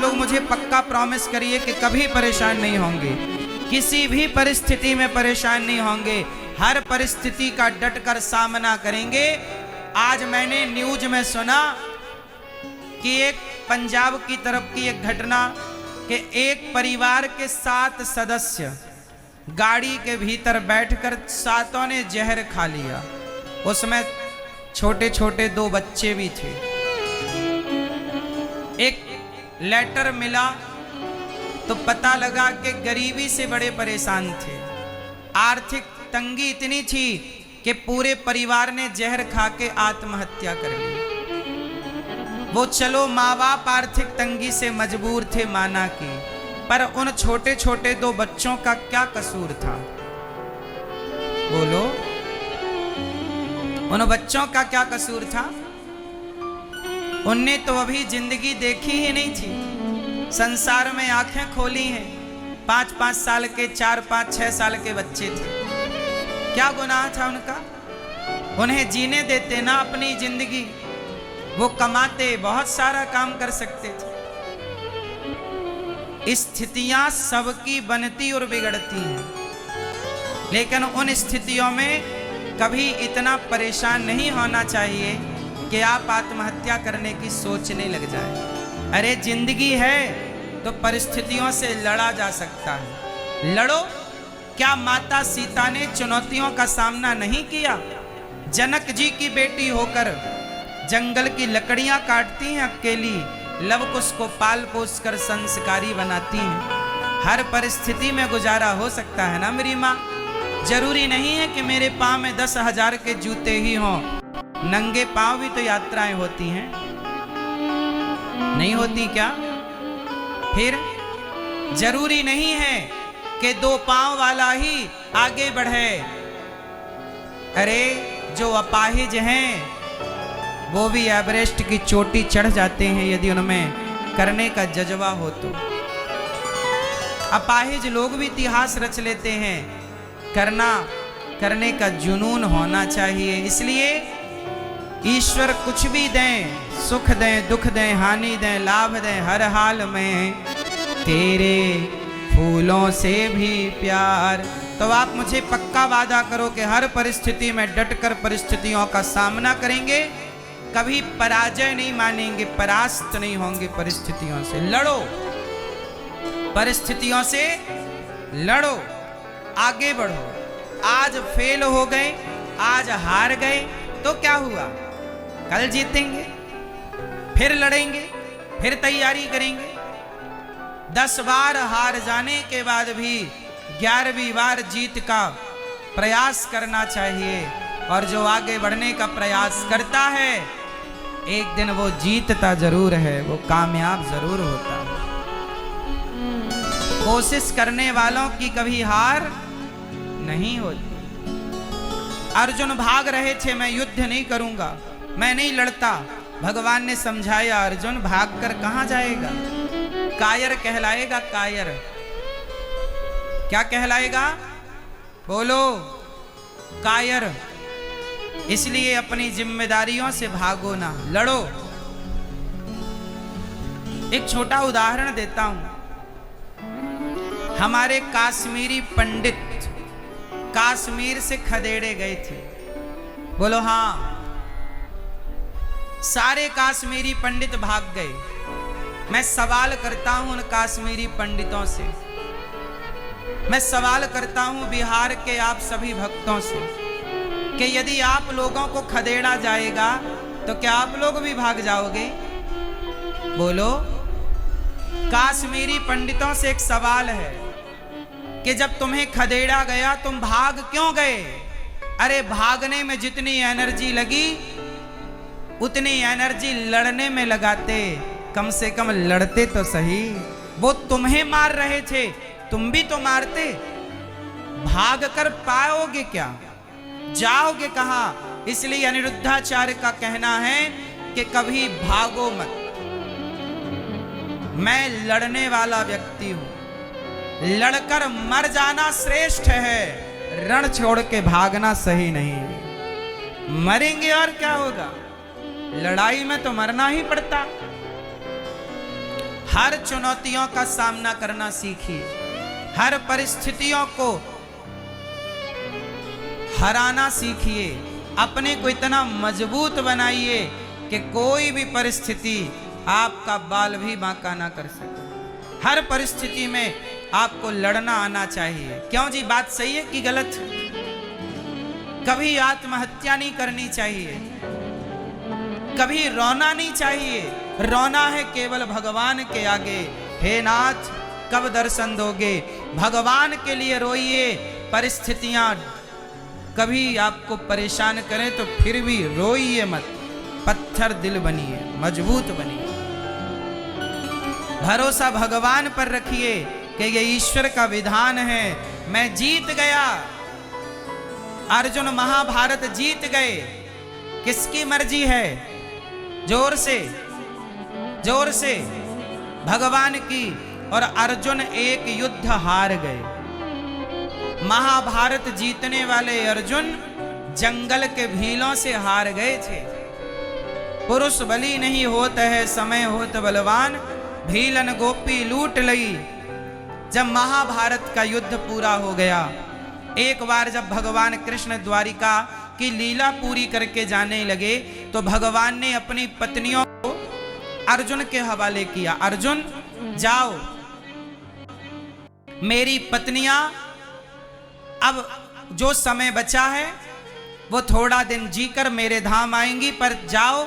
लोग मुझे पक्का प्रॉमिस करिए कि कभी परेशान नहीं होंगे, किसी भी परिस्थिति में परेशान नहीं होंगे, हर परिस्थिति का डटकर सामना करेंगे। आज मैंने न्यूज में सुना कि एक पंजाब की तरफ की एक घटना कि एक परिवार के 7 सदस्य गाड़ी के भीतर बैठकर सातों ने जहर खा लिया। उसमें छोटे छोटे 2 बच्चे भी थे। एक लेटर मिला तो पता लगा कि गरीबी से बड़े परेशान थे। आर्थिक तंगी इतनी थी कि पूरे परिवार ने जहर खा के आत्महत्या कर ली। वो चलो माँ बाप आर्थिक तंगी से मजबूर थे, माना कि, पर उन छोटे छोटे 2 बच्चों का क्या कसूर था? बोलो, उन बच्चों का क्या कसूर था? उनने तो अभी जिंदगी देखी ही नहीं थी, संसार में आंखें खोली हैं। 5-5 साल के, 4-5, 6 साल के बच्चे थे। क्या गुनाह था उनका? उन्हें जीने देते ना अपनी जिंदगी। वो कमाते, बहुत सारा काम कर सकते थे। स्थितियां सबकी बनती और बिगड़ती हैं, लेकिन उन स्थितियों में कभी इतना परेशान नहीं होना चाहिए कि आप आत्महत्या करने की सोचने लग जाए। अरे जिंदगी है तो परिस्थितियों से लड़ा जा सकता है, लड़ो। क्या माता सीता ने चुनौतियों का सामना नहीं किया? जनक जी की बेटी होकर जंगल की लकड़ियां काटती हैं अकेली, लव कुश को पाल पोस कर संस्कारी बनाती हैं। हर परिस्थिति में गुजारा हो सकता है ना मेरी माँ। जरूरी नहीं है कि मेरे पाँव में 10,000 के जूते ही हों। नंगे पाँव भी तो यात्राएं होती हैं, नहीं होती क्या? फिर जरूरी नहीं है कि 2 पाँव वाला ही आगे बढ़े। अरे जो अपाहिज हैं वो भी एवरेस्ट की चोटी चढ़ जाते हैं यदि उनमें करने का जज्बा हो तो। अपाहिज लोग भी इतिहास रच लेते हैं। करने का जुनून होना चाहिए। इसलिए ईश्वर कुछ भी दें, सुख दें, दुख दें, हानि दें, लाभ दें, हर हाल में तेरे फूलों से भी प्यार। तो आप मुझे पक्का वादा करो कि हर परिस्थिति में डटकर परिस्थितियों का सामना करेंगे, कभी पराजय नहीं मानेंगे, परास्त नहीं होंगे। परिस्थितियों से लड़ो, परिस्थितियों से लड़ो, आगे बढ़ो। आज फेल हो गए, आज हार गए तो क्या हुआ? कल जीतेंगे, फिर लड़ेंगे, फिर तैयारी करेंगे। 10 बार हार जाने के बाद भी 11वीं बार जीत का प्रयास करना चाहिए। और जो आगे बढ़ने का प्रयास करता है, एक दिन वो जीतता जरूर है, वो कामयाब जरूर होता है। कोशिश करने वालों की कभी हार नहीं होती। अर्जुन भाग रहे थे, मैं युद्ध नहीं करूंगा, मैं नहीं लड़ता। भगवान ने समझाया, अर्जुन भागकर कहां जाएगा? कायर कहलाएगा, कायर। क्या कहलाएगा? बोलो, कायर। इसलिए अपनी जिम्मेदारियों से भागो ना, लड़ो। एक छोटा उदाहरण देता हूं। हमारे काश्मीरी पंडित कश्मीर से खदेड़े गए थे। बोलो हाँ। सारे काश्मीरी पंडित भाग गए। मैं सवाल करता हूं उन काश्मीरी पंडितों से, मैं सवाल करता हूं बिहार के आप सभी भक्तों से कि यदि आप लोगों को खदेड़ा जाएगा तो क्या आप लोग भी भाग जाओगे? बोलो। काश्मीरी पंडितों से एक सवाल है कि जब तुम्हें खदेड़ा गया तुम भाग क्यों गए? अरे भागने में जितनी एनर्जी लगी उतनी एनर्जी लड़ने में लगाते। कम से कम लड़ते तो सही। वो तुम्हें मार रहे थे, तुम भी तो मारते। भाग कर पाओगे क्या? जाओगे कहां? इसलिए अनिरुद्धाचार्य का कहना है कि कभी भागो मत। मैं लड़ने वाला व्यक्ति हूं, लड़कर मर जाना श्रेष्ठ है, रण छोड़ के भागना सही नहीं। मरेंगे और क्या होगा? लड़ाई में तो मरना ही पड़ता। हर चुनौतियों का सामना करना सीखिए, हर परिस्थितियों को हराना सीखिए, अपने को इतना मजबूत बनाइए कि कोई भी परिस्थिति आपका बाल भी बांका ना कर सके। हर परिस्थिति में आपको लड़ना आना चाहिए। क्यों जी, बात सही है कि गलत? कभी आत्महत्या नहीं करनी चाहिए, कभी रोना नहीं चाहिए। रोना है केवल भगवान के आगे। हे नाथ, कब दर्शन दोगे? भगवान के लिए रोइए। परिस्थितियां कभी आपको परेशान करें तो फिर भी रोइए मत, पत्थर दिल बनिए, मजबूत बनिए। भरोसा भगवान पर रखिए कि ये ईश्वर का विधान है। मैं जीत गया। अर्जुन महाभारत जीत गए। किसकी मर्जी है? जोर से, जोर से, भगवान की। और अर्जुन एक युद्ध हार गए। महाभारत जीतने वाले अर्जुन जंगल के भीलों से हार गए थे। पुरुष बली नहीं होता है, समय होत बलवान, भीलन गोपी लूट लई। जब महाभारत का युद्ध पूरा हो गया, एक बार जब भगवान कृष्ण द्वारिका की लीला पूरी करके जाने लगे तो भगवान ने अपनी पत्नियों को अर्जुन के हवाले किया। अर्जुन जाओ, मेरी पत्नियां अब जो समय बचा है वो थोड़ा दिन जीकर मेरे धाम आएंगी, पर जाओ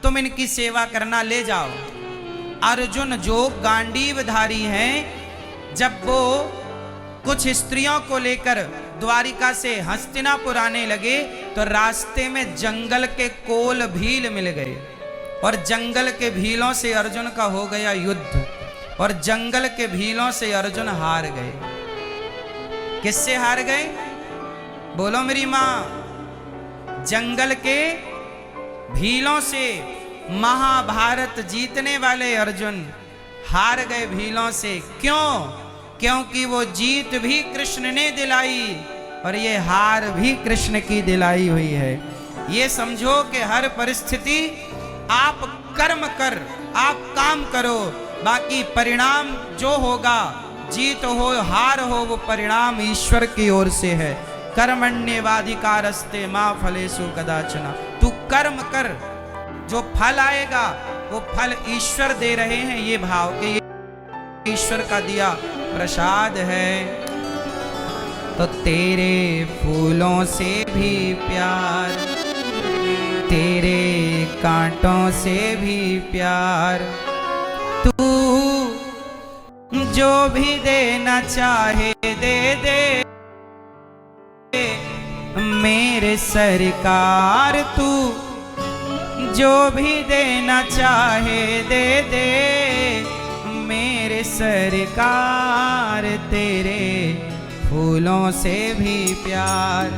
तुम इनकी सेवा करना, ले जाओ। अर्जुन जो गांडीवधारी हैं, जब वो कुछ स्त्रियों को लेकर द्वारिका से हस्तिनापुर आने लगे तो रास्ते में जंगल के कोल भील मिल गए और जंगल के भीलों से अर्जुन का हो गया युद्ध और जंगल के भीलों से अर्जुन हार गए। किससे हार गए? बोलो मेरी मां। जंगल के भीलों से महाभारत जीतने वाले अर्जुन हार गए भीलों से। क्यों? क्योंकि वो जीत भी कृष्ण ने दिलाई और ये हार भी कृष्ण की दिलाई हुई है। ये समझो कि हर परिस्थिति आप कर्म कर, आप काम करो, बाकी परिणाम जो होगा, जीत हो हार हो, वो परिणाम ईश्वर की ओर से है। कर्मण्येवाधिकारस्ते मा फलेषु कदाचन। तू कर्म कर, जो फल आएगा वो फल ईश्वर दे रहे हैं। ये भाव के ईश्वर का दिया प्रसाद है। तो तेरे फूलों से भी प्यार, तेरे कांटों से भी प्यार, तू जो भी देना चाहे दे दे मेरे सरकार। तू जो भी देना चाहे दे दे मेरे सरकार। तेरे फूलों से भी प्यार।